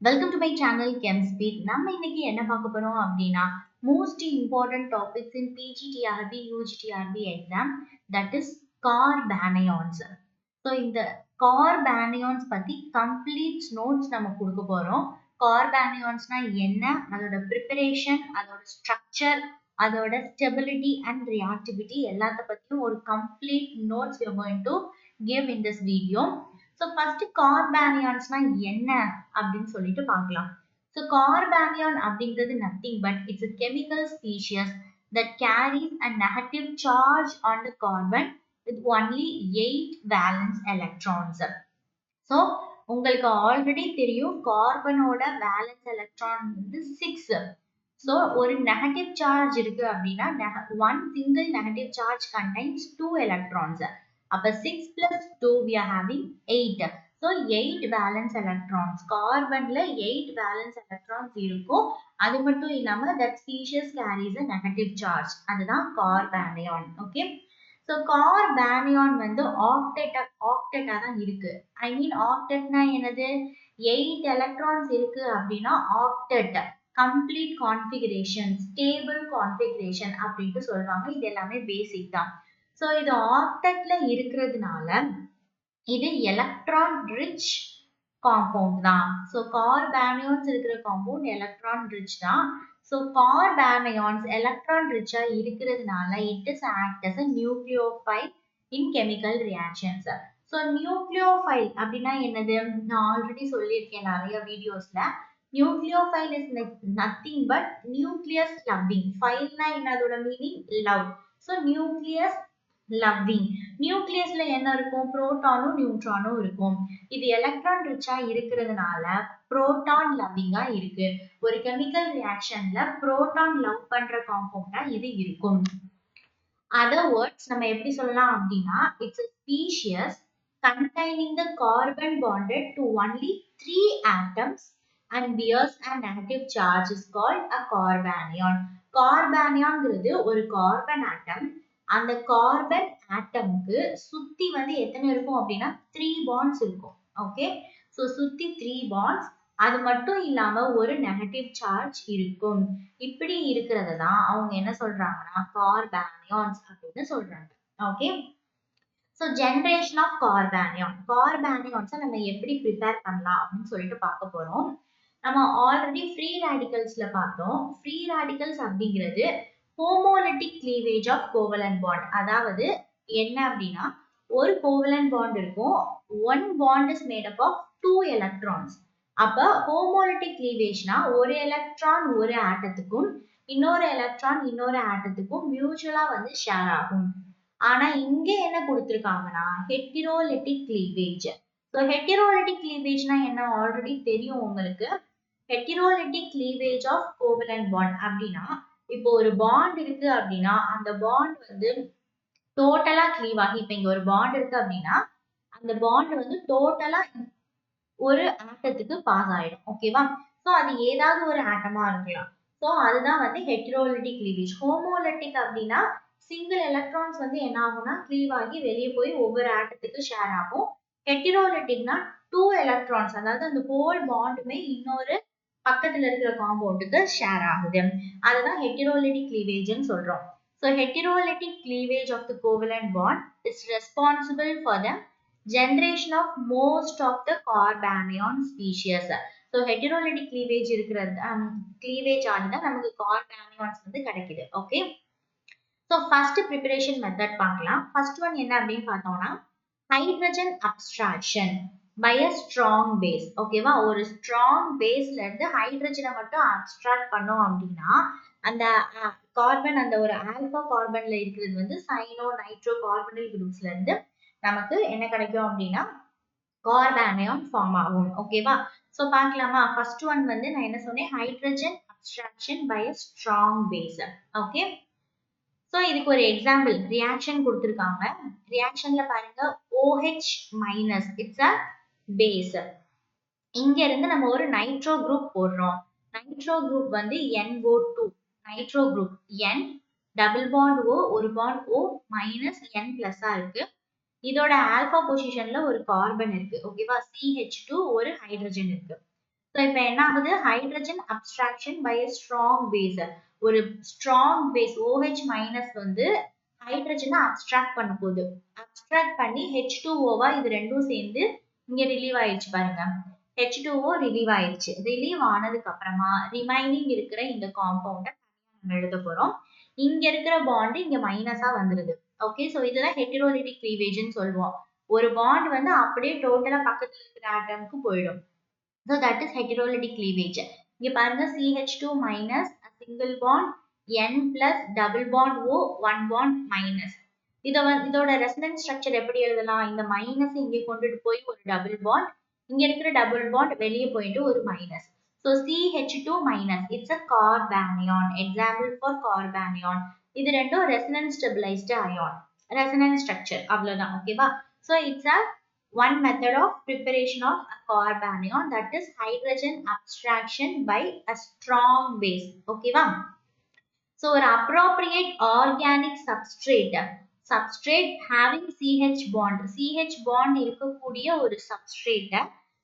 Welcome to my channel Chemspeed. நம்ம இன்னைக்கு என்ன பார்க்க போறோம் அப்படின்னா most important topics in PGTRB UGTRB exam, that is carbanions. So இந்த கார்பானியான்ஸ் பத்தி கம்ப்ளீட் நோட்ஸ் நம்ம கொடுக்க போறோம். கார்பானியான்ஸ்னா என்ன, அதோட ப்ரிப்பரேஷன், அதோட ஸ்ட்ரக்சர், அதோட ஸ்டெபிலிட்டி அண்ட் ரியாக்டிவிட்டி எல்லாத்த பத்தியும் ஒரு complete notes we are going to give in this video. So first கார்பானியான்ஸ்னா என்ன அப்படின்னு சொல்லிட்டு பார்க்கலாம். ஸோ கார்பானியான் அப்படிங்கிறது nothing but it's a chemical species that carries a negative charge on the carbon with only 8 valence electrons. So உங்களுக்கு already தெரியும் கார்பனோட valence electron வந்து 6. So ஒரு நெகட்டிவ் சார்ஜ் இருக்கு அப்படின்னா one single negative charge contains 2 electrons. அப்ப 6 plus 2 we are having 8. So 8 valence electrons. கார்பன்ல 8 valence electrons இருக்கும். அது மட்டும் இல்லாம that species carries a negative charge. அதுதான் கார்பானியான். ஓகே. ஸோ கார்பானியான் வந்து ஆக்டெட்டா தான் இருக்கு. ஐ மீன் ஆக்டெட்னா என்னது, 8 எலக்ட்ரான்ஸ் இருக்கு அப்படின்னா octet, complete configuration, stable configuration அப்படின்ட்டு சொல்றாங்க. இது எல்லாமே பேசிக் தான். ஸோ இது ஆக்டெட்ல இருக்கிறதுனால இது எலக்ட்ரான் ரிச் காம்பவுண்ட் தான். ஸோ கார்பானியான்ஸ் இருக்கிற காம்பவுண்ட் எலக்ட்ரான் ரிச் தான். ஸோ கார்பானியான்ஸ் எலக்ட்ரான் ரிச்சா இருக்கிறதுனால it is act as a nucleophile in chemical reactions. So nucleophile அப்படின்னா என்னது, நான் ஆல்ரெடி சொல்லியிருக்கேன் நிறைய வீடியோஸ்ல. Nucleophile is nothing but nucleus loving. ஃபைல்னா என்ன, அதோட meaning love. So nucleus loving. நியூக்ளியஸ்ல என்ன இருக்கும், புரோட்டானும் நியூட்ரானும் இருக்கும். இது எலக்ட்ரான் ரிச்சா இருக்கிறதுனால புரோட்டான் லவ்விங்கா இருக்கு. ஒரு கெமிக்கல் ரியாக்ஷன்ல புரோட்டான் லவ் பண்ற காம்பவுண்டா இது இருக்கும். அதர் வேர்ட்ஸ் நம்ம எப்படி சொல்லலாம் அப்படின்னா it's a species containing the carbon bonded to only 3 atoms and bears a negative charge is called a carbanion. கார்பானியான்ங்கிறது ஒரு கார்பன் ஆட்டம். அந்த கார்பன் ஆட்டம்க்கு சுத்தி வந்து எத்தனை இருக்கும் அப்படின்னா 3 பாண்ட்ஸ் இருக்கும். ஓகே. ஸோ சுத்தி 3 பாண்ட்ஸ், அது மட்டும் இல்லாம ஒரு நெகட்டிவ் சார்ஜ் இருக்கும். இப்படி இருக்கிறது தான் அவங்க என்ன சொல்றாங்கன்னா கார்பானியான்ஸ் அப்படின்னு சொல்றாங்க. ஓகே. ஸோ ஜெனரேஷன் ஆஃப் கார்பானியான்ஸை நம்ம எப்படி ப்ரிப்பேர் பண்ணலாம் அப்படின்னு சொல்லிட்டு பார்க்க போறோம். நம்ம ஆல்ரெடி ஃப்ரீ ரேடிக்கல்ஸ்ல பார்த்தோம். ஃப்ரீ ரேடிக்கல்ஸ் அப்படிங்கிறது homolytic cleavage of covalent bond. அதாவது என்ன அப்படின்னா ஒரு கோவலன்ட் பாண்ட் இருக்கும், one bond is made up of 2 electrons. அப்ப ஹோமோலிட்டிக் கிளீவேஜ்னா ஒரு எலக்ட்ரான் ஒரு ஆட்டத்துக்கும் இன்னொரு எலக்ட்ரான் இன்னொரு ஆட்டத்துக்கும் மியூச்சுவலா வந்து ஷேர் ஆகும். ஆனா இங்க என்ன கொடுத்திருக்காங்கன்னா ஹெட்டிரோலிட்டிக் கிளீவேஜ். ஸோ ஹெட்டிரோலிட்டிக் கிளீவேஜ்னா என்ன ஆல்ரெடி தெரியும் உங்களுக்கு. ஹெட்டிரோலிட்டிக் கிளீவேஜ் ஆஃப் கோவலன்ட் பாண்ட் அப்படின்னா இப்போ ஒரு பாண்ட் இருக்கு அப்படின்னா அந்த பாண்ட் வந்து டோட்டலா கிளீவ் ஆகி, இப்ப இங்க ஒரு பாண்ட் இருக்கு அப்படின்னா அந்த பாண்ட் வந்து டோட்டலா ஒரு ஆட்டத்துக்கு பாஸ் ஆயிடும். ஓகேவா. ஸோ அது ஏதாவது ஒரு ஆட்டமா இருக்கலாம். ஸோ அதுதான் வந்து ஹெட்டிரோலிட்டிக் கிளீவேஜ். ஹோமோலிட்டிக் அப்படின்னா சிங்கிள் எலக்ட்ரான்ஸ் வந்து என்ன ஆகும்னா கிளீவ் ஆகி வெளியே போய் ஒவ்வொரு ஆட்டத்துக்கு ஷேர் ஆகும். ஹெட்டிரோலிட்டிக்னா 2 எலக்ட்ரான்ஸ், அதாவது அந்த ஹோல் பாண்டுமே இன்னொரு பக்கத்துல இருக்கிற காம்பவுண்டுக்கு ஷேர் ஆகுது. அதுதான் ஹெட்டிரோலிட்டிக் கிளீவேஜ்னு சொல்றோம். So heterolytic cleavage of the covalent bond is responsible for the generation of most of the carbanion species. So heterolytic cleavage இருக்கிறது cleavage ஆனதான் நமக்கு carbanions வந்து கிடைக்குது. Okay. So first preparation method பார்க்கலாம். First one என்ன அப்படின்னு பார்த்தோம்னா hydrogen abstraction by a strong base. ஓகேவா. ஒரு strong baseல இருந்து ஹைட்ரஜனை மட்டும் abstract பண்ணோம் அப்படின்னா அந்த கார்பன், அந்த ஒரு ஆல்பா கார்பன்ல இருக்கிறது வந்து சைனோ நைட்ரோ கார்பனில் குரூப்ஸ்ல இருந்து நமக்கு என்ன கிடைக்கும் அப்படின்னா கார்பானியான் ஃபார்ம் ஆகும். ஓகேவா. சோ பார்க்கலாமா. ஃபர்ஸ்ட் ஒன் வந்து நான் என்ன சொன்னேன், hydrogen abstraction by a strong base. Okay. So இதுக்கு ஒரு எக்ஸாம்பிள் ரியாக்ஷன் கொடுத்திருக்காங்க. ரியாக்ஷன்ல பாருங்க OH minus its a base. இங்க இருந்து நம்ம ஒரு நைட்ரோ குரூப் போடுறோம். நைட்ரோ குரூப் வந்து NO2 nitro group N, double bond O, ஒரு பாண்ட் O மைனஸ் N பிளஸ்ஸா இருக்கு. இதோட ஆல்பா பொசிஷன்ல ஒரு கார்பன் இருக்கு. ஓகேவா. CH2 ஒரு ஹைட்ரஜன் இருக்கு. ஸோ இப்போ என்ன ஆகுது, hydrogen abstraction by a strong base. ஒரு ஸ்ட்ராங் பேஸ் OH மைனஸ் வந்து ஹைட்ரஜனை அப்ஸ்ட்ராக்ட் பண்ண போகுது. அப்ஸ்ட்ராக்ட் பண்ணி H2O இது ரெண்டும் சேர்ந்து இங்க ரிலீவ் ஆயிடுச்சு பாருங்க. H2O ரிலீவ் ஆயிடுச்சு. ரிலீவ் ஆனதுக்கு அப்புறமா ரிமைனிங் இருக்கிற இந்த காம்பவுண்டை நம்ம எழுத போறோம். இங்க இருக்கிற பாண்ட் இங்க மைனஸா வந்துருது. ஓகே, ஸோ இதுதான் ஹெட்டரோலிட்டிக் கிளீவேஜ்னு சொல்லுவோம். ஒரு பாண்ட் வந்து அப்படியே டோட்டலா பக்கத்துல இருக்கிற ஆட்டம்க்கு போயிடும். So that is heterolytic cleavage. இங்க பாருங்க CH2 minus a single bond N plus double bond O one bond minus. இதோட ரெசனன்ஸ் ஸ்ட்ரக்சர் எப்படி எழுதலாம், இந்த மைனஸ் இங்கே கொண்டுட்டு போய் ஒரு டபுள் பாண்ட், இங்க இருக்கிற டபுள் பாண்ட் வெளியே போயிட்டு ஒரு minus. So CH2 minus it's a carbanion. Example for carbanion. இது ரெண்டும் resonance stabilized ion. Resonance structure அவ்வளவுதான். ஓகேவா? So it's a one method of preparation of a carbanion, that is hydrogen abstraction by a strong base. ஓகேவா? So ஒரு appropriate organic substrate having CH bond இருக்கக்கூடிய ஒரு substrate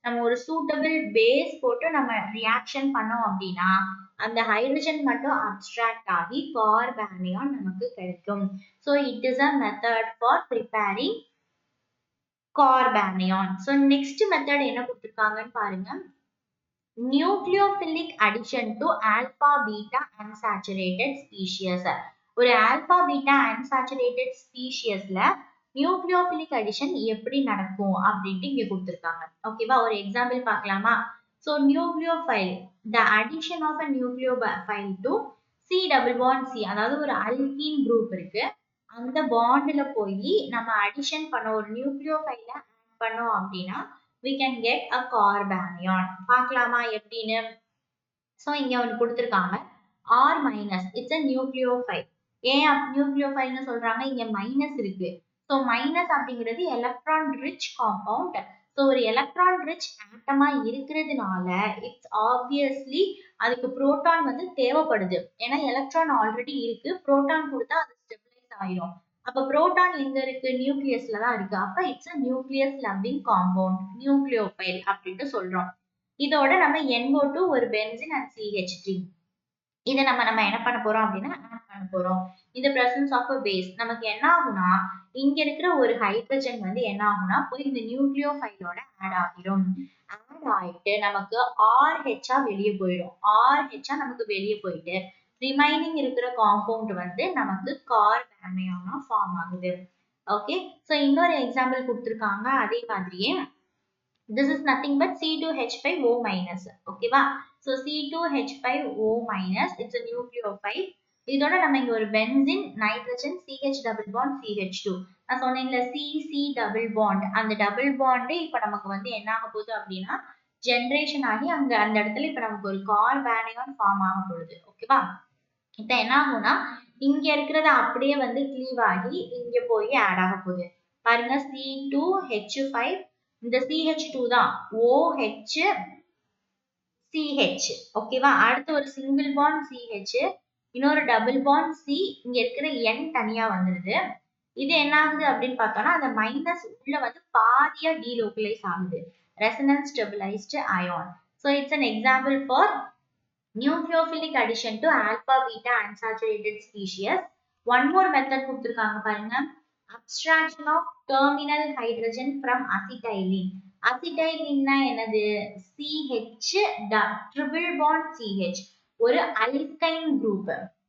நம்ம ஒரு suitable base போட்டு நம்ம reaction பண்ணோம் அப்படின்னா அந்த ஹைட்ரஜன் மட்டும் abstract ஆகி carbanion நமக்கு கிடைக்கும். So it is a method for preparing carbanion. So next method என்ன கொடுத்திருக்காங்கன்னு பாருங்க. Nucleophilic addition to alpha beta unsaturated species. ஒரு alpha beta unsaturated speciesல nucleophilic addition எப்படி நடக்கும் அப்படின்ட்டு இங்க கொடுத்திருக்காங்க. ஓகேவா, ஒரு எக்ஸாம்பிள் பார்க்கலாமா? So nucleophile, the addition of a nucleophile to C double bond C, அதாவது ஒரு alkene group இருக்கு, அந்த பாண்ட்ல போய் நம்ம அடிஷன் பண்ண ஒரு நியூக்ளியோஃபைல ஆட் பண்ணோம் அப்படின்னா we can get a carbanion. பார்க்கலாமா எப்படின்னு? சோ இங்க ஒன்னு கொடுத்திருக்காங்க R minus, it's a nucleophile. ஏன் நியூக்ளியோஃபைல்னு சொல்றாங்க, இங்க மைனஸ் இருக்கு. சோ மைனஸ் அப்படிங்கிறது எலக்ட்ரான் ரிச் காம்பவுண்ட். சோ ஒரு எலக்ட்ரான் ரிச் ஆட்டமா இருக்கிறதுனால இட்ஸ் ஆப்வியஸ்லி அதுக்கு புரோட்டான் வந்து தேவைப்படுது. ஏன்னா எலக்ட்ரான் ஆல்ரெடி இருக்கு, புரோட்டான் கொடுத்தா அது ஸ்டெபிலைஸ் ஆயிடும். அப்ப புரோட்டான் எங்க இருக்கு, நியூக்ளியஸ்ல தான் இருக்கு. அப்ப it's a nucleus loving compound, nucleophile அப்படின்ட்டு சொல்றோம். இதோட நம்ம NO2 ஒரு பென்சின் and CH3 இதை நம்ம என்ன பண்ண போறோம் அப்படின்னா ஆட் பண்ண போறோம். இந்த பிரசன்ஸ் ஆஃப் a base நமக்கு என்ன ஆகும்னா இங்க இருக்கிற ஒரு ஹைட்ரஜன் வந்து என்ன ஆகும்னா போய் இந்த நியூக்ளியோஃபைலோட ஆட் ஆகிடும். ஆட் ஆயிட்டு நமக்கு RH வெளியே போயிடும். RH நமக்கு வெளியே போயிட்டு ரிமைனிங் இருக்கிற காம்பவுண்ட் வந்து நமக்கு கார்பானியானா ஃபார்ம் ஆகுது. ஓகே, சோ இன்னொரு எக்ஸாம்பிள் கொடுத்திருக்காங்க அதே மாதிரியே. This is nothing but C2H5O minus. ஓகேவா, so C2H5O minus it's a nucleophile. இதோட நம்ம இங்க ஒரு benzene, nitrogen, CH double bond CH2. நான் சொன்னேன்ல CC double bond, அந்த டபுள் பாண்ட் இப்ப நமக்கு வந்து என்ன ஆக போகுது அப்படின்னா ஜெனரேஷன் ஆகி அந்த இடத்துல இப்ப நமக்கு ஒரு கார்பானியான் ஃபார்ம் ஆக போகுது. ஓகேவா, இப்ப என்ன ஆகும்னா இங்க இருக்கிறது அப்படியே வந்து கிளீவ் ஆகி இங்க போய் ஆட் ஆக போகுது. பாருங்க C2H5, இந்த CH2 தான் OH CH. ஓகேவா, அடுத்து ஒரு சிங்கிள் பாண்ட் CH, இன்னொரு டபுள் பாண்ட் C, இங்க இருக்கிற N தனியா வந்துருது. இது என்ன ஆகுது அப்படின்னு பார்த்தோம்னா அந்த மைனஸ் உள்ள வந்து பாதியா டீலோக்கலைஸ் ஆகுது. Resonance stabilised anion. So it's an example for nucleophilic addition to alpha beta unsaturated species. One more method கொடுத்திருக்காங்க பாருங்க. Abstraction of terminal hydrogen from acetylene. Acetylene என்னது, CH triple bond CH, ஒரு alkyne group.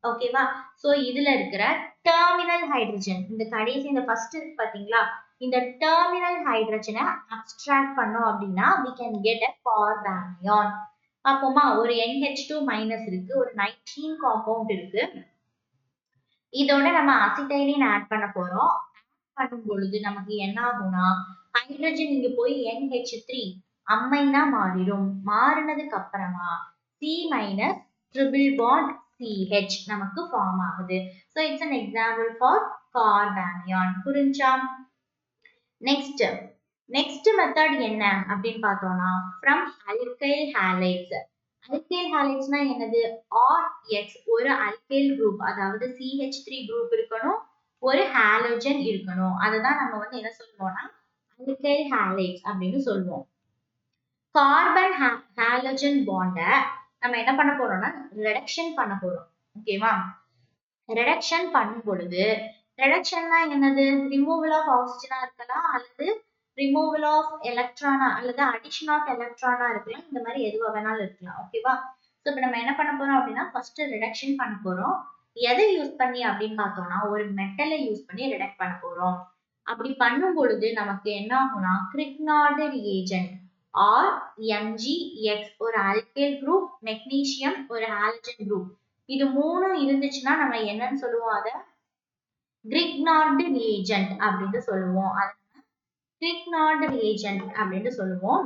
ஓகேவா, so இதுல இருக்கிற terminal hydrogen, இந்த கடைசி இந்த ஃபர்ஸ்ட் இருக்கு பாத்தீங்களா, இந்த terminal hydrogen abstract பண்ணோம் அப்படின்னா we can get a carbanion. அப்போமா ஒரு NH2 மைனஸ் இருக்கு, ஒரு நைட்ரீன் காம்பவுண்ட் இருக்கு. இதோட நம்ம அசிட்டைலின் ஆட் பண்ண போறோம். ஆட் பண்ணும் பொழுது நமக்கு என்ன ஆகும்னா ஹைட்ரஜன் இங்க போய் NH3 அம்மைனா மாறிடும். மாறினதுக்கு அப்புறமா C minus triple bond CH நமக்கு ஃபார்ம் ஆகுது. So it's an example for carbanion. புரிஞ்சா? நெக்ஸ்ட் மெத்தட் என்ன அப்படின்னு பார்த்தோம்னா from alkyl halides. alkyl halides என்னது, RH ஒரு alkyl group, அதாவது CH3 group இருக்கணும், ஒரு ஹாலோஜன் இருக்கணும். அதுதான் நம்ம வந்து என்ன சொல்லுவோம்னா alkyl halides அப்படின்னு சொல்லுவோம். கார்பன் ஹாலஜன் பாண்ட நம்ம என்ன பண்ண போறோம்னா ரெடக்ஷன் பண்ண போறோம். ஓகேவா? ரெடக்ஷன் பண்ணும் பொழுது ரெடக்ஷன்னா என்னது? ரிமூவல் ஆஃப் ஆக்சிஜனா இருக்கலாம், அல்லது ரிமூவல் ஆஃப் எலக்ட்ரானா, அல்லது அடிஷன் ஆஃப் எலக்ட்ரானா இருக்கலாம். இந்த மாதிரி எதுவா வேணாலும் இருக்கலாம். ஓகேவா? ஸோ இப்போ நம்ம என்ன பண்ண போறோம் அப்படின்னா ஃபர்ஸ்ட் ரிடக்ஷன் பண்ண போறோம். எதை யூஸ் பண்ணி அப்படின்னு பார்த்தோம்னா ஒரு மெட்டலை யூஸ் பண்ணி ரிடக்ட் பண்ண போறோம். அப்படி பண்ணும் பொழுது நமக்கு என்ன ஆகும்னா கிரிக்னார்டு ரியேஜென்ட் ஆர் எம்ஜிஎக்ஸ் ஒரு ஆல்கைல் குரூப், மெக்னீசியம் ஒரு ஹாலஜன் குரூப், இது மூணும் இருந்துச்சுன்னா நம்ம என்னன்னு சொல்லுவோம்? அதை கிரிக்னார்டு ரியேஜென்ட் அப்படின்னு சொல்லுவோம். அது கிரிக்னார்டு ரியேஜென்ட் அப்படின்னு சொல்லுவோம்.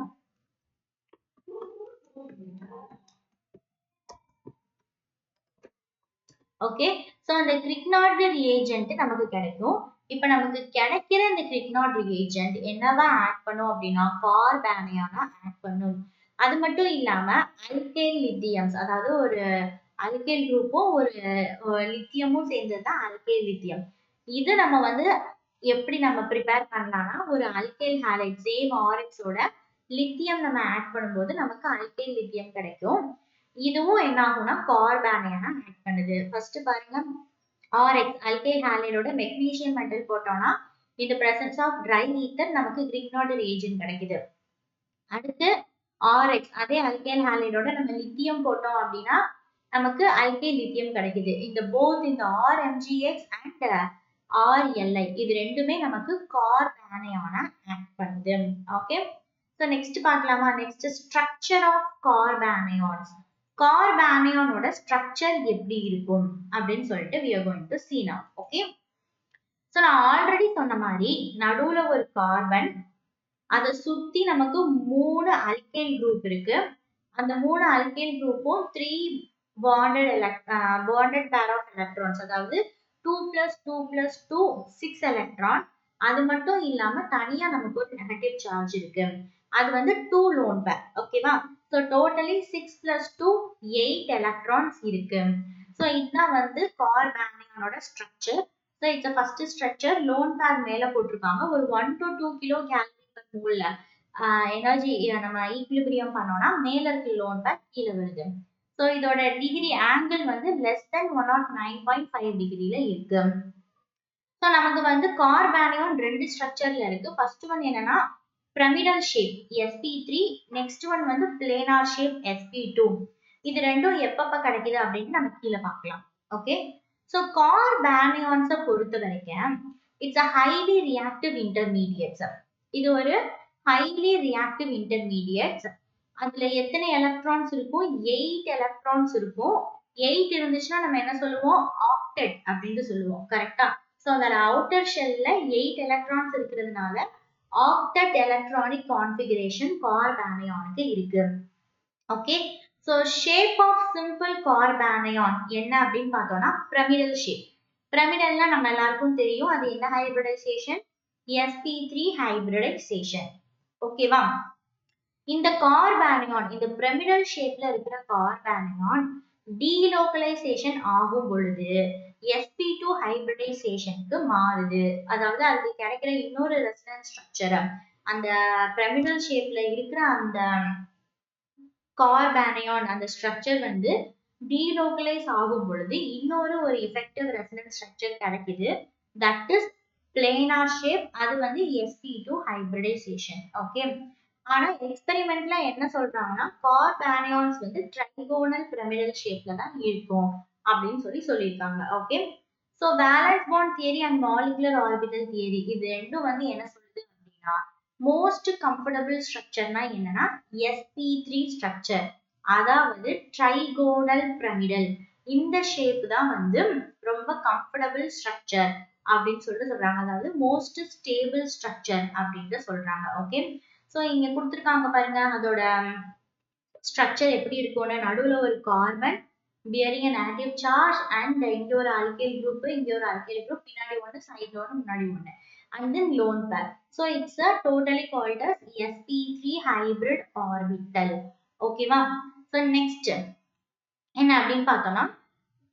ஓகே, சோ அந்த கிரிக்னார்டு ரியேஜென்ட் நமக்கு கிடைக்கும். இப்ப நமக்கு கிடைக்கிற இந்த கிரிக்னார்டு ரியேஜென்ட் என்னவா ஆட் பண்ணும் அப்படின்னா கார்பானியானா ஆட் பண்ணும். அது மட்டும் இல்லாம அல்கைல் லித்தியம்ஸ், அதாவது ஒரு அல்கைல் குரூப்பும் ஒரு லித்தியமும் சேர்ந்ததுதான் அல்கைல் லித்தியம். இது நம்ம வந்து எப்படி நம்ம ப்ரிப்பேர் பண்ணலாம்னா ஒரு அல்கைல் ஹாலைட் சேம் ஆர்எக்ஸோட லித்தியம் நம்ம ஆட் பண்ணும்போது நமக்கு அல்கைல் லித்தியம் கிடைக்கும். இதுவும் என்ன ஆகும்னா கார்பானியானா ஆட் பண்ணுது. ஃபர்ஸ்ட் பாருங்க ஆர்எக்ஸ் அல்கைல் ஹாலைடோட மெக்னீசியம் மெட்டல் போட்டோம்னா இந்த பிரசன்ஸ் ஆஃப் ட்ரை ஈத்தர் நமக்கு கிரிக்னார்டு ரியேஜென்ட் கிடைக்குது. அடுத்து ஆர்எக்ஸ் அதே அல்கைல் ஹாலைடோட நம்ம லித்தியம் போட்டோம் அப்படின்னா நமக்கு அல்கைல் லித்தியம் கிடைக்குது. இந்த போத் இந்த ஆர்எம்ஜிஎக்ஸ் அண்ட் ஆர்எல்ஐ இது ரெண்டுமே நமக்கு கார்பானியானா ஆட் பண்ணுது. ஓகே, ஸோ நெக்ஸ்ட் பார்க்கலாமா? Next structure of carbanions. கார்பானியானோட ஸ்ட்ரக்சர் எப்படி இருக்கும் அப்படின்னு சொல்லிட்டு we are going to see now. Okay, so நான் ஆல்ரெடி சொன்ன மாதிரி நடுவுல ஒரு கார்பன், அதை சுத்தி நமக்கு 3 அல்கைல் குரூப் இருக்கு. அந்த 3 alkyl குரூப்பும் 3 bonded pair of electrons, அதாவது 2 plus 2 plus 2 6 எலக்ட்ரான். அது மட்டும் இல்லாம தனியா நமக்கு ஒரு நெகட்டிவ் சார்ஜ் இருக்கு. அது வந்து 2 lone pair. ஓகேவா? ஸோ டோட்டலி 6 plus 2 8 எலக்ட்ரான்ஸ் இருக்கு. ஸோ இதுதான் வந்து கார்பானியானோட structure. So it's first structure lone pair மேல போட்டிருக்காங்க. ஒரு 1 to 2 கிலோ கேலரி பர் மோல்ல எனர்ஜி நம்ம ஈக்விலிபிரியம் பண்ணோம்னா மேல இருக்க லோன் பேர் கீழே வருது. ஸோ இதோட டிகிரி ஆங்கிள் வந்து லெஸ் தென் 109.5 டிகிரில இருக்கு. ஸோ நமக்கு வந்து கார்பானியான் ரெண்டு ஸ்ட்ரக்சர்ல இருக்கு. ஃபர்ஸ்ட் ஒன் என்னன்னா pyramidal shape sp3, next one வந்து பிளேனார் ஷேப் sp2. இது ரெண்டும் எப்பப்ப கிடைக்குது அப்படின்னு நம்ம கீழே பார்க்கலாம். ஓகே, ஸோ கார்பானியான்ஸை பொறுத்த வரைக்கும் it's a highly reactive intermediates. இது ஒரு ஹைலி ரியாக்டிவ் இன்டர்மீடியட்ஸ். அதுல எத்தனை எலக்ட்ரான்ஸ் இருக்கும்? 8 எலக்ட்ரான்ஸ் இருக்கும். 8 இருந்துச்சுன்னா நம்ம என்ன சொல்லுவோம்? ஆக்டெட் அப்படின்னு சொல்லுவோம். கரெக்டா? ஸோ அதோட அவுட்டர் ஷெல்ல 8 எலக்ட்ரான்ஸ் இருக்கிறதுனால ஆக்டெட் எலக்ட்ரானிக் கான்ஃபிகரேஷன் கார்பானியானுக்கு இருக்கு. Okay, so shape of simple carbanion என்ன அப்படின்னு பார்த்தோம்னா பிரமிடல் ஷேப். பிரமிடல்னா நம்ம எல்லாருக்கும் தெரியும், அது என்ன ஹைபிரிடைசேஷன்? sp3 hybridisation. ஓகேவா? இந்த கார்பானியான் இந்த பிரமிடல் ஷேப்ல இருக்கிற கார்பானியான் டீலோக்கலைசேஷன் ஆகும் பொழுது sp2 ஹைபிரிடைசேஷனுக்கு மாறுது. அதாவது அதுக்கு கிடைக்கிற இன்னொரு ரெசனன்ஸ் ஸ்ட்ரக்சர் அந்த பிரமிடல் ஷேப்ல இருக்கிற அந்த கார்பானியான் அந்த ஸ்ட்ரக்சர் வந்து டீலோக்கலைஸ் ஆகும் பொழுது இன்னொரு ஒரு எஃபெக்டிவ் ரெசனன்ஸ் ஸ்ட்ரக்சர் கிடைக்குது. That is planar shape. அது வந்து sp2 ஹைபிரிடைசேஷன். ஓகே, ஆனா எக்ஸ்பெரிமெண்ட்ல என்ன சொல்றாங்கன்னா கார்பானியான்ஸ் வந்து ட்ரைகோனல் பிரமிடல் ஷேப்ல தான் இருக்கும் அப்படின்னு சொல்லியிருக்காங்க. Okay, so valence bond theory and molecular orbital theory இது ரெண்டும் வந்து என்ன சொல்லுது அப்படின்னா மோஸ்ட் கம்ஃபர்டபுள் ஸ்ட்ரக்சர்னா என்னன்னா sp3 ஸ்ட்ரக்சர், அதாவது ட்ரைகோனல் பிரமிடல். இந்த ஷேப் தான் வந்து ரொம்ப கம்ஃபர்டபுள் ஸ்ட்ரக்சர் அப்படின்னு சொல்றாங்க. அதாவது மோஸ்ட் ஸ்டேபிள் ஸ்ட்ரக்சர் அப்படின்னு சொல்றாங்க. ஓகே, ஸோ இங்க கொடுத்துருக்காங்க பாருங்க அதோட ஸ்ட்ரக்சர் எப்படி இருக்கும்னு. நடுவில் ஒரு carbon bearing negative charge and இங்க ஒரு அல்கைல் குரூப், இங்க ஒரு அல்கைல் குரூப், பின்னாடி ஒன்று சைட்ல ஒன்று முன்னாடி ஒன்று, and then lone pair. So it's a totally called as sp3 hybrid orbital. ஓகேவா? ஸோ நெக்ஸ்ட் என்ன அப்படின்னு பார்த்தோம்னா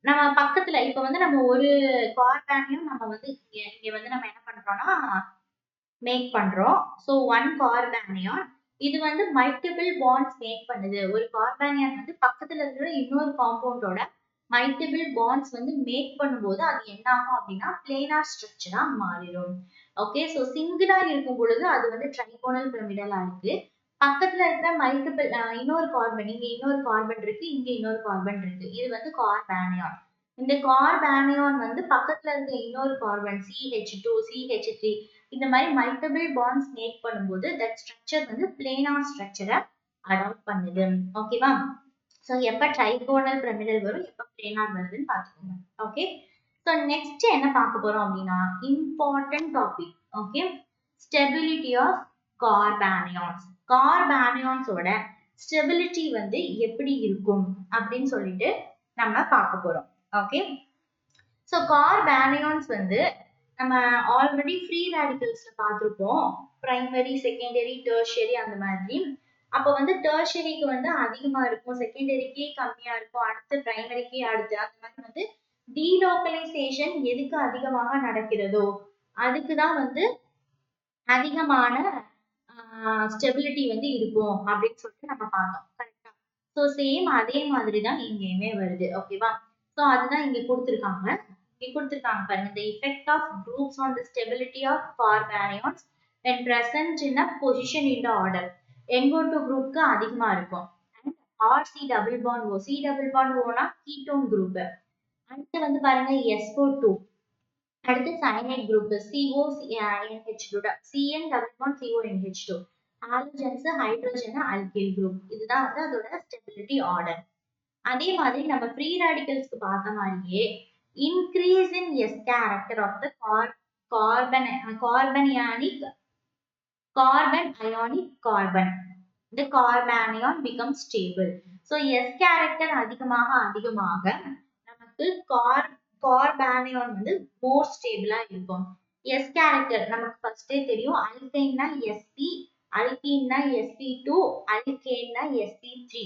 நம்ம பக்கத்துல இப்ப வந்து நம்ம ஒரு கார்பானியம் நம்ம வந்து இங்க வந்து நம்ம என்ன பண்றோம்னா மேக் பண்றோம். ஸோ ஒன் கார்பானியான் இது வந்து மல்டிபிள் பாண்ட்ஸ் மேக் பண்ணுது. ஒரு கார்பானியான் வந்து பக்கத்துல இருக்கிற இன்னொரு காம்பவுண்டோட மல்டிபிள் பாண்ட்ஸ் வந்து மேக் பண்ணும்போது அது என்ன ஆகும் அப்படின்னா பிளேனார் ஸ்ட்ரக்சரா மாறிடும். ஓகே, ஸோ சிங்கிளா இருக்கும் பொழுது அது வந்து ட்ரைகோனல் பிரமிடலா இருக்கு. பக்கத்துல இருக்கிற மல்டிபிள் இன்னொரு கார்பன், இங்க இன்னொரு கார்பன் இருக்கு, இங்க இன்னொரு கார்பன் இருக்கு. இது வந்து கார்பானியான். இந்த கார்பானியான் வந்து பக்கத்துல இருக்க இன்னொரு கார்பன் CH2, CH3 இந்த மாதிரி மல்டிபிள் பாண்ட்ஸ் மேக் பண்ணும்போது தட் ஸ்ட்ரக்சர் வந்து பிளேனார் ஸ்ட்ரக்சரை அடாப்ட் பண்ணுது. ஓகேவா? ஸோ எப்ப ட்ரைகோனல் பிரமிடல் வரும், எப்ப பிளேனார் வருதுன்னு பார்த்துக்கோங்க. ஓகே, ஸோ நெக்ஸ்ட் என்ன பார்க்க போறோம் அப்படின்னா important topic. Okay, stability of carbanions. கார்பானியான்ஸோட ஸ்டெபிலிட்டி வந்து எப்படி இருக்கும் அப்படின்னு சொல்லிட்டு நம்ம பார்க்க போறோம். ஓகே, ஸோ கார்பானியான்ஸ் வந்து நம்ம ஆல்ரெடி ஃப்ரீ ரேடிக்கல்ஸ்ல பார்த்துருப்போம். பிரைமரி, செகண்டரி, டெர்ஷரி அந்த மாதிரி. அப்போ வந்து டெர்ஷரிக்கு வந்து அதிகமா இருக்கும், செகண்டரிக்கு கம்மியா இருக்கும், அடுத்து பிரைமரிக்கு அடுத்து அந்த மாதிரி வந்து டீலோக்கலைசேஷன் எதுக்கு அதிகமாக நடக்கிறதோ அதுக்கு தான் வந்து அதிகமான ஸ்டெபிலிட்டி வந்து இருக்கும் அப்படின்னு சொல்லிட்டு நம்ம பார்த்தோம். கரெக்டா? ஸோ சேம் அதே மாதிரி தான் இங்கேயுமே வருது. ஓகேவா? ஸோ அதுதான் இங்க கொடுத்துருக்காங்க. இங்க கொடுத்துருக்காங்க பாருங்க, the effect of groups on the stability of carbanions when present in a position in the order. NO2 குரூப்க்கு அதிகமா இருக்கும். And RC double bond O. C double bond O னா ketone group. அடுத்து வந்து பாருங்க SO2. அடுத்து cyanide group CONH2, CN double bond CONH2. Halogens, hydrogen, alkyl group. இதுதான் வந்து அதோட ஸ்டெபிலிட்டி ஆர்டர். அதே மாதிரி நம்ம ஃப்ரீ ரேடிக்கல்ஸ்க்கு பார்த்த மாதிரியே increase in s character of the carbon ionic carbon, the carbanion becomes stable. So S character அதிகமாக அதிகமாக நமக்கு கார்பானியான் வந்து மோர் ஸ்டேபிளா இருக்கும். S character நமக்கு ஃபர்ஸ்டே தெரியும், அல்கைன்னா Sp, அல்கீன்னா Sp2, அல்கேன்னா Sp3.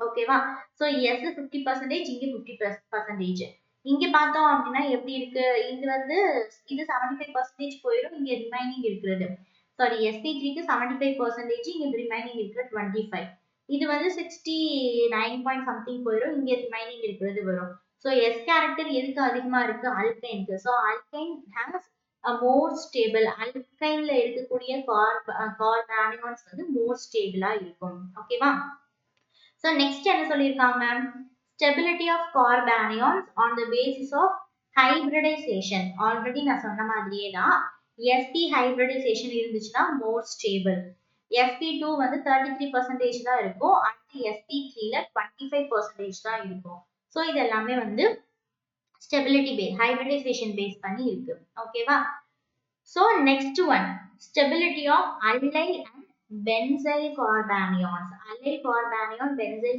ஓகேவா? ஸோ S 50%, இங்க 50%. இங்க பார்த்தோம் அப்படின்னா எப்படி இருக்கு, இங்க வந்து இது 75% போயிடும், இங்க ரிமைனிங் இருக்கிறது. சாரி, Sp3க்கு 75%, இங்க ரிமைனிங் இருக்கிற 25. இது வந்து 69 பாயிண்ட் சம்திங் போயிடும், இங்க ரிமைனிங் இருக்கிறது வரும். ஸோ S கேரக்டர் எதுக்கு அதிகமா இருக்கு, அல்கைனுக்கு. So alkyne has more stable. அல்கைன்ல இருக்கக்கூடிய கார்பானியான்ஸ் வந்து மோர் ஸ்டேபிளா இருக்கும். ஓகேவா? ஸோ நெக்ஸ்ட் என்ன சொல்லியிருக்காங்க, stability of carbanions on the basis of hybridization. Already நான் சொன்ன மாதிரியே தான், sp ஹைபிரிடைசேஷன் இருந்துச்சுன்னா மோர் ஸ்டேபிள். sp2 வந்து 33% தான் இருக்கும், அடுத்து sp3ல 25% தான் இருக்கும். ஸோ இது எல்லாமே வந்து ஸ்டெபிலிட்டி பேஸ், ஹைபிரிடைசேஷன் பேஸ் பண்ணி இருக்கு. ஓகேவா? So next one, stability of allyl and benzyl carbanions. allyl carbanion, benzyl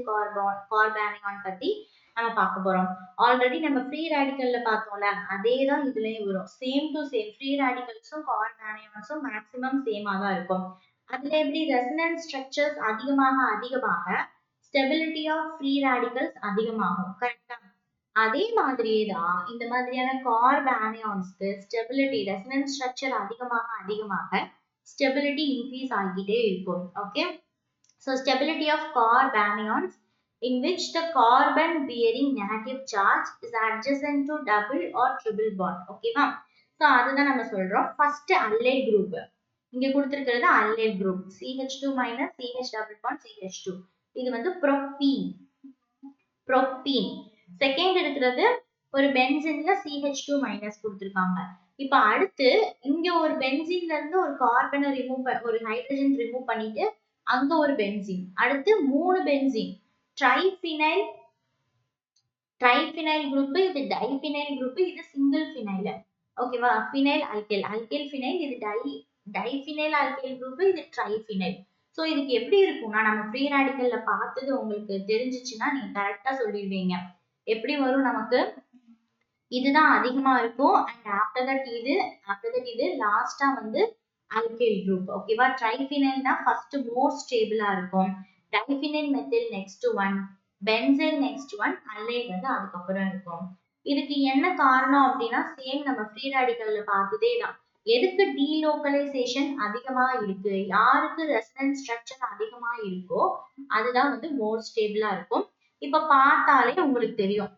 carbanion பத்தி நம்ம பார்க்க போறோம். ஆல்ரெடி நம்ம ஃப்ரீ ரேடிக்கல்ல பார்த்தோம்ல, அதே தான் இதுலயும் வரும். Same to same. ஃப்ரீ ரேடிக்கல்ஸும் கார்பானியான்ஸும் மேக்ஸிமம் சேமா தான் இருக்கும். அதுல எப்படி ரெசனன்ஸ் ஸ்ட்ரக்சர்ஸ் அதிகமாக அதிகமாக ஸ்டெபிலிட்டி ஆஃப் ஃப்ரீ ரேடிக்கல்ஸ் அதிகமாகும். கரெக்டா? அதே மாதிரியே தான் இந்த மாதிரியான கார்பானியான்ஸ்க்கு ஸ்டெபிலிட்டி, ரெசனன்ஸ் ஸ்ட்ரக்சர் அதிகமாக அதிகமாக ஸ்டெபிலிட்டி இன்க்ரீஸ் ஆகிட்டே இருக்கும். Okay, so stability of carbanions in which the carbon bearing negative charge is adjacent to double or triple bond. ஓகேவா? ஸோ அதுதான் நம்ம சொல்றோம். ஃபர்ஸ்ட் allyl குரூப் இங்க கொடுத்திருக்கிறது allyl group CH2 minus CH double bond CH2. இது வந்து propene. Second இருக்கிறது ஒரு பென்சின்ல CH2 மைனஸ் கொடுத்திருக்காங்க. இப்ப அடுத்து இங்க ஒரு பென்சின்ல இருந்து ஒரு கார்பனை ஒரு ஹைட்ரஜன் ரிமூவ் பண்ணிட்டு அங்க ஒரு பென்சின், அடுத்து 3 பென்சின், ட்ரைஃபினைல் குரூப், இது டைஃபினைல் குரூப், இது சிங்கிள் ஃபினைல். ஓகேவா? ஃபினைல் அல்கைல், ஃபினைல், இது டைஃபினைல் அல்கைல் குரூப், இது ட்ரைஃபினைல். ஸோ இதுக்கு எப்படி இருக்கும்னா, நம்ம ஃப்ரீ ரேடிக்கல்ல பார்த்தது உங்களுக்கு தெரிஞ்சிச்சுன்னா நீங்க கரெக்டா சொல்லிடுவீங்க. எப்படி வரும் நமக்கு, இதுதான் அதிகமா இருக்கும், அண்ட் ஆஃப்டர் தட் இது லாஸ்டா வந்து அல்கைல் குரூப். ஓகேவா? ட்ரைஃபினைல் தான் ஃபர்ஸ்ட் மோர் ஸ்டேபிளா இருக்கும், diphenyl methyl next one, benzyl next one, allyl வந்து அதுக்கப்புறம் இருக்கும். இதுக்கு என்ன காரணம் அப்படின்னா சேம் நம்ம ஃப்ரீ ரேடிக்கல்ல பார்த்ததே தான். எதுக்கு டீலோக்கலைசேஷன் அதிகமா இருக்கு, யாருக்கு ரெசனன்ஸ் ஸ்ட்ரக்சர் அதிகமா இருக்கோ அதுதான் வந்து மோர் ஸ்டேபிளா இருக்கும். இப்ப பார்த்தாலே உங்களுக்கு தெரியும்,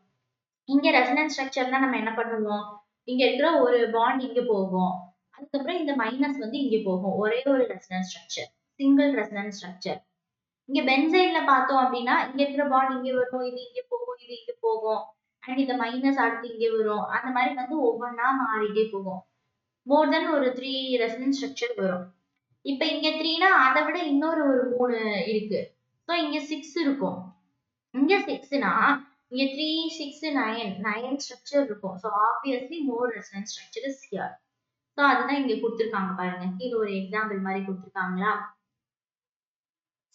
இங்க ரெசனன்ஸ் ஸ்ட்ரக்சர்னா நம்ம என்ன பண்ணுவோம், இங்க இருக்கிற ஒரு பாண்ட் இங்க போகும், அதுக்கப்புறம் இந்த மைனஸ் வந்து இங்க போகும், ஒரே ஒரு resonance structure, single resonance structure. இங்க பென்சைன்ல பார்த்தோம் அப்படின்னா இங்க இருக்கிற பாண்ட் இங்க வரும், இது இங்க போகும், இது இங்க போகும், அண்ட் இந்த மைனஸ் அடுத்து இங்க வரும், அந்த மாதிரி வந்து ஒவ்வொன்றா மாறிட்டே போகும். மோர் தென் ஒரு 3 ரெசனன்ஸ் ஸ்ட்ரக்சர் வரும். இப்ப இங்க 3னா அதை விட இன்னொரு ஒரு 3 இருக்கு. ஸோ இங்க 6 இருக்கும். இங்க 6னா இங்க 3, 6, 9 ஸ்ட்ரக்சர் இருக்கும். So obviously more resonance structure is here. So அதுதான் இங்க கொடுத்துருக்காங்க பாருங்க. இது ஒரு எக்ஸாம்பிள் மாதிரி கொடுத்துருக்காங்களா.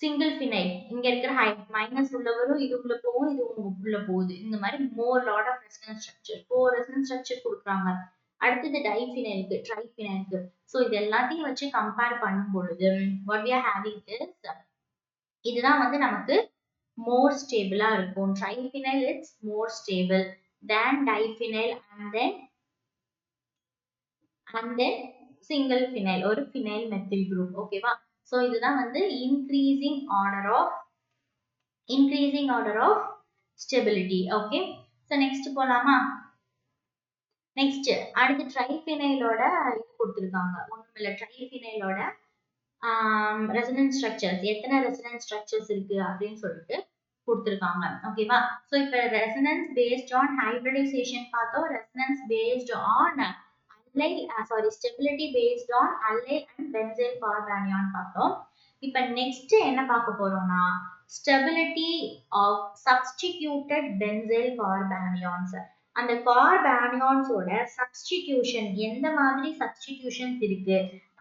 சிங்கிள் ஃபினைல் இங்க இருக்கிற மைனஸ் உள்ள வரும், இது உள்ள போகும், இது உள்ள போகுது. இந்த மாதிரி more lot of resonance structure, 4 resonance structure கொடுக்குறாங்க. அடுத்தது டைஃபினைலுக்கு, ட்ரைஃபினைலுக்கு. ஸோ இது எல்லாத்தையும் வச்சு கம்பேர் பண்ணும் பொழுது what we are having is, இதுதான் வந்து நமக்கு மோர் ஸ்டேபிளா இருக்கும். Triphenyl it's more stable than diphenyl and then single phenyl, ஒரு phenyl methyl group. ஓகேவா. ஸோ இதுதான் வந்து increasing order of stability. Okay. So next போலாமா. நெக்ஸ்ட் அடுத்து ட்ரைஃபினைலோட இது கொடுத்துருக்காங்க. ஒண்ணும் இல்ல, ட்ரைஃபினைலோட ரெசனன்ஸ் ஸ்ட்ரக்சர்ஸ், எத்தனை ரெசனன்ஸ் ஸ்ட்ரக்சர்ஸ் இருக்கு அப்படின்னு சொல்லிட்டு கொடுத்துருக்காங்க. ஓகேவா. ஸோ இப்போ ரெசனன்ஸ் பேஸ்ட் ஆன் ஹைபிரிடைசேஷன் பார்த்தோம், resonance based on stability based on allyl and benzyl carbanion பார்த்தோம். இப்ப நெக்ஸ்ட் என்ன பார்க்க போறோம்னா stability of substituted benzyl carbanions. அந்த கார்பானியான்ஸோட சப்ஸ்டிடியூஷன், எந்த மாதிரி சப்ஸ்டிடியூஷன்ஸ் இருக்கு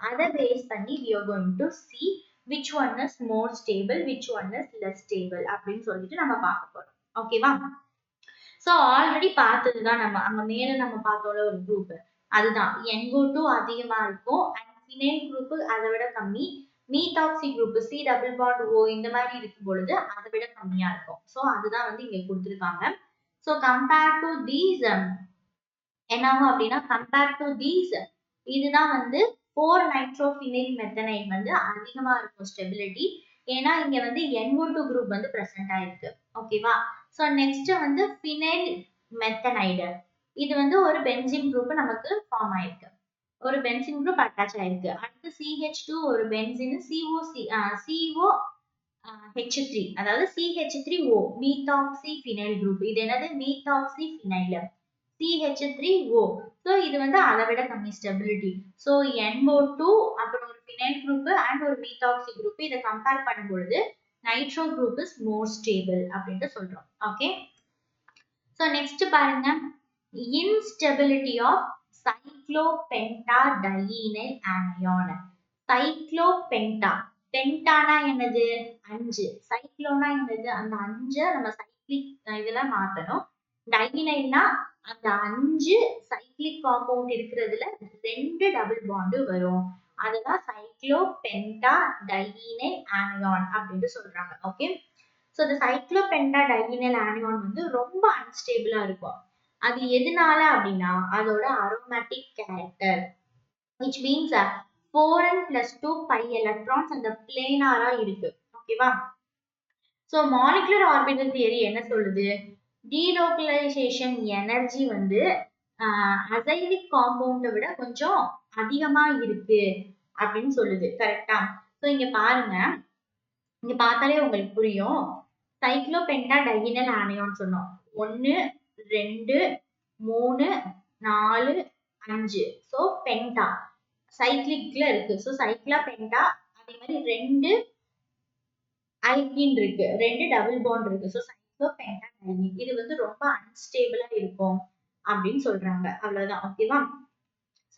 அதை பேஸ் பண்ணி we are going to see which one is more stable, which one is less stable அப்படின்னு சொல்லிட்டு நம்ம பார்க்க போறோம். ஓகேவா. ஸோ ஆல்ரெடி பார்த்ததுதான், நம்ம அங்க மேல நம்ம பார்த்தோம்ல ஒரு குரூப், அதுதான் NO2 அதிகமா இருக்கும் அண்ட் ஃபினைல் குரூப் அதை விட கம்மி, methoxy group C double bond O இந்த மாதிரி இருக்கும் பொழுது அதை விட கம்மியா இருக்கும். ஸோ அதுதான் வந்து இங்க கொடுத்துருக்காங்க. ஸோ கம்பேர் டு தீஸ் என்னாகும் அப்படின்னா, கம்பேர் டு தீஸ் இதுதான் வந்து 4 நைட்ரோஃபினைல் மெத்தனைட் வந்து அதிகமா இருக்கும் ஸ்டெபிலிட்டி. ஏன்னா இங்க வந்து NO2 குரூப் வந்து பிரசன்ட் ஆயிருக்கு. ஓகேவா. ஸோ நெக்ஸ்ட் வந்து ஃபினைல் மெத்தனைடு, இது வந்து ஒரு பென்சின் குரூப் நமக்கு ஃபார்ம் ஆயிருக்கு, ஒரு பென்சின் குரூப் அட்டாச் ஆயிருக்கு. அடுத்து CH2 ஒரு பென்சின், COH3, அதாவது CH3O மீத்தாக்சி ஃபினைல் குரூப். இது என்னது, மீத்தாக்சி ஃபினைல் CH3O. ஸோ இது வந்து அதை விட கம்மி ஸ்டெபிலிட்டி. ஸோ NO2 அப்புறம் ஒரு ஃபினைல் குரூப் அண்ட் ஒரு மீத்தாக்சி குரூப், இதை கம்பேர் பண்ணும் பொழுது nitro group is more stable அப்படின்ட்டு சொல்றோம். ஓகே. ஸோ நெக்ஸ்ட் பாருங்க, instability of cyclopentadienyl anion. cyclopenta, பென்டானா என்னது 5, சைக்ளோனா என்னது அந்த 5 நம்ம சைக்ளிக் இதுல மாத்தணும். டைனைல்னா அந்த 5 சைக்ளிக் காம்பவுண்ட் இருக்கிறதுல 2 டபுள் பாண்ட் வரும், அதுதான் cyclopentadienyl anion அப்படின்னு சொல்றாங்க. ஓகே. ஸோ இந்த cyclopentadienyl anion வந்து ரொம்ப அன்ஸ்டேபிளா இருக்கும். அது எதனால அப்படின்னா அதோட aromatic character, which means 4n plus 2 pi electrons அந்த பிளேனாரா இருக்கு. ஓகேவா. ஸோ மாலிகுலர் ஆர்பிட்டல் தியரி என்ன சொல்லுது, டீலோக்கலைசேஷன் எனர்ஜி வந்து அசைலிக் காம்பவுண்டை விட கொஞ்சம் அதிகமா இருக்கு அப்படின்னு சொல்லுது. கரெக்டா. ஸோ இங்க பாருங்க, இங்க பார்த்தாலே உங்களுக்கு புரியும். சைக்ளோபென்டாடையினல் ஆனியான் சொன்னோம், 1 2 3 4 5. ஸோ பென்டா சைக்ளிக்ல இருக்கு. ஸோ சைக்ளா பென்டா, அதே மாதிரி 2 அல்கீன் இருக்கு, 2 டபுள் பாண்ட் இருக்கு. ஸோ சைக்ளோபென்டாடையின் இது வந்து ரொம்ப அன்ஸ்டேபிளா இருக்கும் அப்படின்னு சொல்றாங்க. அவ்வளவுதான். ஓகேவா.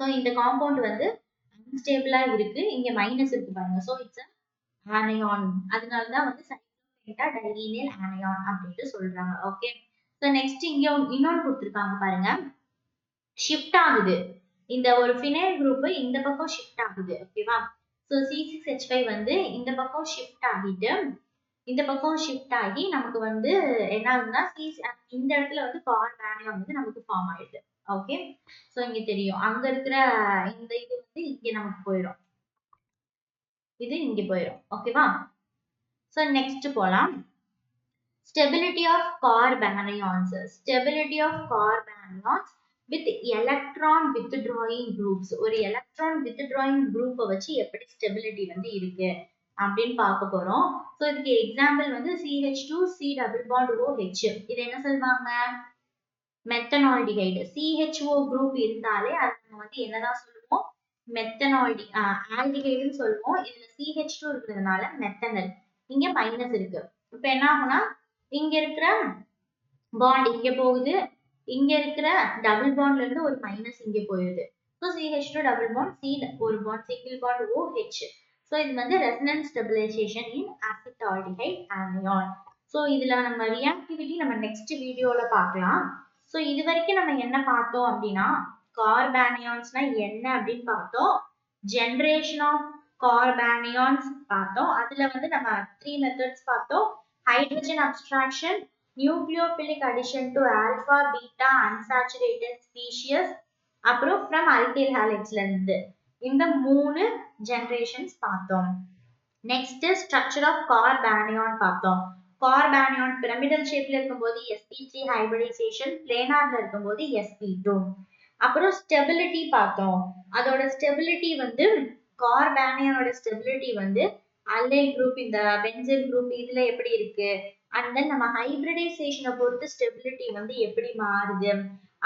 ஸோ இந்த காம்பவுண்ட் வந்து அன்ஸ்டேபிளா இருக்கு, இங்க மைனஸ் இருக்கு பாருங்க. ஸோ இட்ஸ் ஆனியான், அதனாலதான் வந்து சைக்ளோபென்டாடையினல் ஆனியான் அப்படின்ட்டு சொல்றாங்க. ஓகே. ஸோ நெக்ஸ்ட் இங்க இன்னொன்னு கொடுத்துருக்காங்க பாருங்க, ஷிஃப்ட் ஆகுது. இந்த ஒரு ஃபினைல் குரூப் இந்த பக்கம் ஷிஃப்ட் ஆகுது. ஓகேவா. ஸோ C6H5 வந்து இந்த பக்கம் ஷிஃப்ட் ஆகிட்டு இந்த பக்கம் ஷிஃப்ட் ஆகி நமக்கு வந்து என்ன ஆகுதுன்னா இந்த இடத்துல வந்து கார்பானியம் வந்து நமக்கு ஃபார்ம் ஆயிடுது. ஓகே. சோ இங்க தெரியும். அங்க இருக்கிற இந்த இது வந்து இங்க நமக்கு போயிடும். இது இங்க போயிடும். ஓகேவா? சோ நெக்ஸ்ட் போலாம். Stability of carbanions. Stability of carbanions with electron withdrawing groups. ஒரு electron withdrawing group வச்சு எப்படி stability வந்து இருக்கு அப்படின்னு பார்க்க போறோம். So இதுக்கு எக்ஸாம்பிள் வந்து CH2 C double bond OH. இது என்ன சொல்வாங்க? மெத்தனால்டிகைடு. CHO குரூப் இருந்தாலே அது நம்ம வந்து என்னதான் சொல்லுவோம்? ஆல்டிகைடுன்னு சொல்லுவோம். இதுல CH2 இருக்கிறதுனால மெத்தனல். இங்க மைனஸ் இருக்கு. இப்ப என்ன ஆகும்னா இங்க இருக்கிற பாண்ட் இங்க போகுது. இங்க இருக்கிற டபுள் பாண்ட்ல இருந்து ஒரு மைனஸ் இங்க போயிருது. So CH2 double bond C ஒரு bond single bond OH. So இது வந்து ரெசனன்ஸ் ஸ்டெபிலைசேஷன் இன் அசிட்டால்டிஹைட் ஆனியான். So இதுல நம்ம ரியாக்டிவிட்டி நம்ம நெக்ஸ்ட் வீடியோல பார்க்கலாம். So இது வரைக்கும் நம்ம என்ன பார்த்தோம் அப்படின்னா கார்பானியான்ஸ்னா என்ன அப்படின்னு பார்த்தோம். ஜெனரேஷன் ஆஃப் கார்பானியான்ஸ் பார்த்தோம். அதுல வந்து நம்ம 3 மெத்தட்ஸ் பார்த்தோம். Hydrogen abstraction, nucleophilic addition to alpha beta unsaturated species, அப்புறம் ஃப்ரம் அல்கைல் ஹாலிக்ஸ்ல இருந்து இந்த 3 ஜெனரேஷன்ஸ் பார்த்தோம். நெக்ஸ்ட் ஸ்ட்ரக்சர் ஆஃப் கார்பானியான் பார்த்தோம். கார்பானியான் பிரமிடல் ஷேப்ல இருக்கும்போது sp3 ஹைபிரிடைசேஷன், பிளேனார்ல இருக்கும்போது sp2. அப்புறம் ஸ்டெபிலிட்டி பார்த்தோம். அதோட ஸ்டெபிலிட்டி வந்து கார்பானியானோட ஸ்டெபிலிட்டி வந்து அல்லைல் குரூப் இந்த பென்சைல் குரூப் இதுல எப்படி இருக்கு, அண்ட் தென் நம்ம ஹைபிரிடைசேஷனை பொறுத்து ஸ்டெபிலிட்டி வந்து எப்படி மாறுது,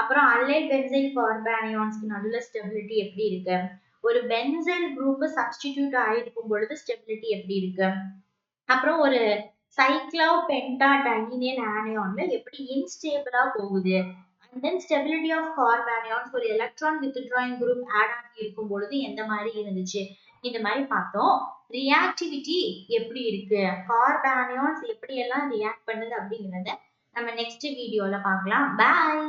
அப்புறம் அல்லைல் பென்சைல் கார்பானியான்ஸ்க்கு நடுவுல ஸ்டெபிலிட்டி எப்படி இருக்கு, ஒரு பென்சைல் குரூப் சப்ஸ்டிடியூட் ஆயிருக்கும் பொழுது ஸ்டெபிலிட்டி எப்படி இருக்கு, அப்புறம் ஒரு சைக்ளோ பென்டா டைனியல் ஆனியான்ல எப்படி இன்ஸ்டேபிளா போகுது, and then stability of carbanions ஒரு எலக்ட்ரான் withdrawing group ஆட் ஆகி இருக்கும் பொழுது எந்த மாதிரி இருந்துச்சு, இந்த மாதிரி பார்த்தோம். ரியாக்டிவிட்டி எப்படி இருக்கு, கார்பானியான்ஸ் எப்படி எல்லாம் ரியாக்ட் பண்ணுது அப்படிங்கறத நம்ம நெக்ஸ்ட் வீடியோல பார்க்கலாம். பாய்.